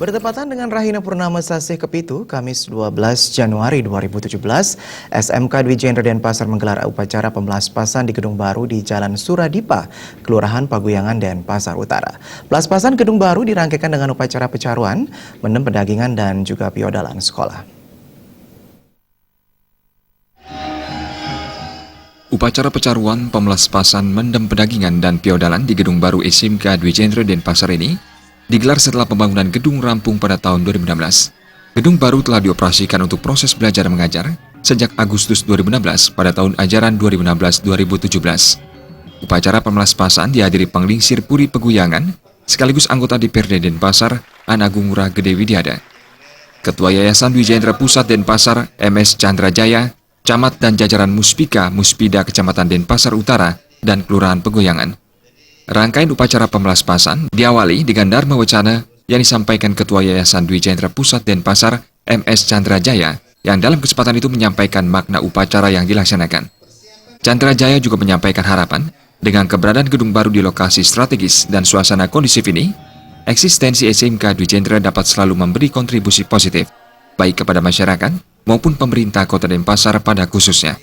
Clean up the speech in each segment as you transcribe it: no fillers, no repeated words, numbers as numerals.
Bertepatan dengan Rahina Purnama Sasih Kepitu, Kamis 12 Januari 2017, SMK Dwi Jendra Denpasar menggelar upacara pemelaspasan di Gedung Baru di Jalan Suradipa, Kelurahan Paguyangan, Denpasar Utara. Pelaspasan Gedung Baru dirangkaikan dengan upacara pecaruan, mendem pendagingan dan juga piodalan sekolah. Upacara pecaruan, pemelaspasan, mendem pendagingan dan piodalan di Gedung Baru SMK Dwi Jendra Denpasar ini digelar setelah pembangunan gedung rampung pada tahun 2016. Gedung baru telah dioperasikan untuk proses belajar mengajar sejak Agustus 2016 pada tahun ajaran 2016-2017. Upacara pemelaspasan dihadiri Panglingsir Puri Peguyangan sekaligus anggota DPRD Denpasar, An Agung Ngurah Gede Widiada. Ketua Yayasan Dwi Jendra Pusat Denpasar, MS Chandra Jaya, Camat dan jajaran Muspika, Muspida Kecamatan Denpasar Utara, dan Kelurahan Peguyangan. Rangkaian upacara pemelaspasan diawali dengan Dharma Wacana yang disampaikan Ketua Yayasan Dwi Jendra Pusat Denpasar, MS Chandra Jaya, yang dalam kesempatan itu menyampaikan makna upacara yang dilaksanakan. Chandra Jaya juga menyampaikan harapan dengan keberadaan gedung baru di lokasi strategis dan suasana kondusif ini, eksistensi SMK Dwi Jendra dapat selalu memberi kontribusi positif, baik kepada masyarakat maupun pemerintah Kota Denpasar pada khususnya.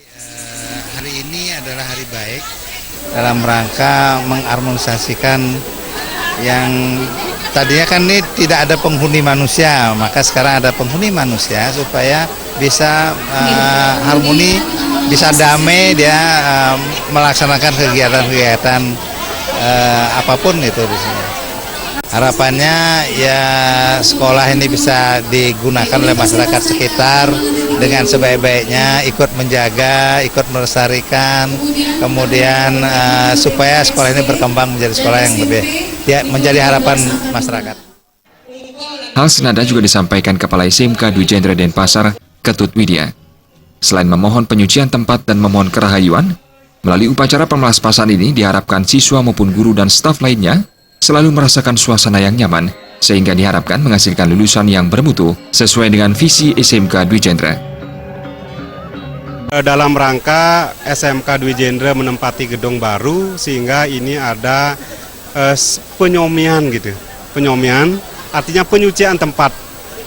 Hari ini adalah hari baik dalam rangka mengharmonisasikan yang tadinya kan ini tidak ada penghuni manusia, maka sekarang ada penghuni manusia supaya bisa harmoni, bisa damai dia melaksanakan kegiatan-kegiatan apapun itu di sini. Harapannya ya sekolah ini bisa digunakan oleh masyarakat sekitar dengan sebaik-baiknya, ikut menjaga, ikut melestarikan, kemudian supaya sekolah ini berkembang menjadi sekolah yang lebih menjadi harapan masyarakat. Hal senada juga disampaikan Kepala SMK Dwi Jendra Denpasar, Ketut Widya. Selain memohon penyucian tempat dan memohon kerahayuan, melalui upacara pemelaspasan ini diharapkan siswa maupun guru dan staf lainnya selalu merasakan suasana yang nyaman, sehingga diharapkan menghasilkan lulusan yang bermutu sesuai dengan visi SMK Dwi Jendra. Dalam rangka SMK Dwi Jendra menempati gedung baru, sehingga ini ada penyomian gitu. Penyomian artinya penyucian tempat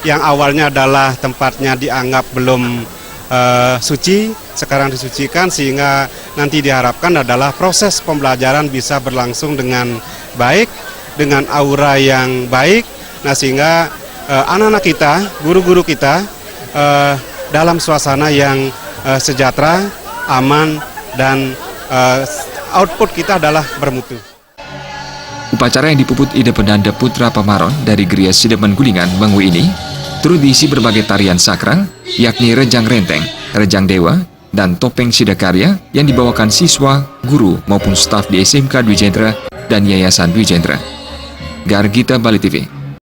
yang awalnya adalah tempatnya dianggap belum suci, sekarang disucikan, sehingga nanti diharapkan adalah proses pembelajaran bisa berlangsung dengan baik, dengan aura yang baik. Nah, sehingga anak-anak kita, guru-guru kita dalam suasana yang sejahtera, aman, dan output kita adalah bermutu. Upacara yang dipuput Ide Pedanda Putra Pamaron dari Gria Sidemen Gulingan, Bangui ini turut diisi berbagai tarian sakral, yakni Rejang Renteng, Rejang Dewa, dan Topeng Sidakarya yang dibawakan siswa, guru, maupun staf di SMK Dwi Jendra dan Yayasan Dwi Jendra. Gargita Bali TV.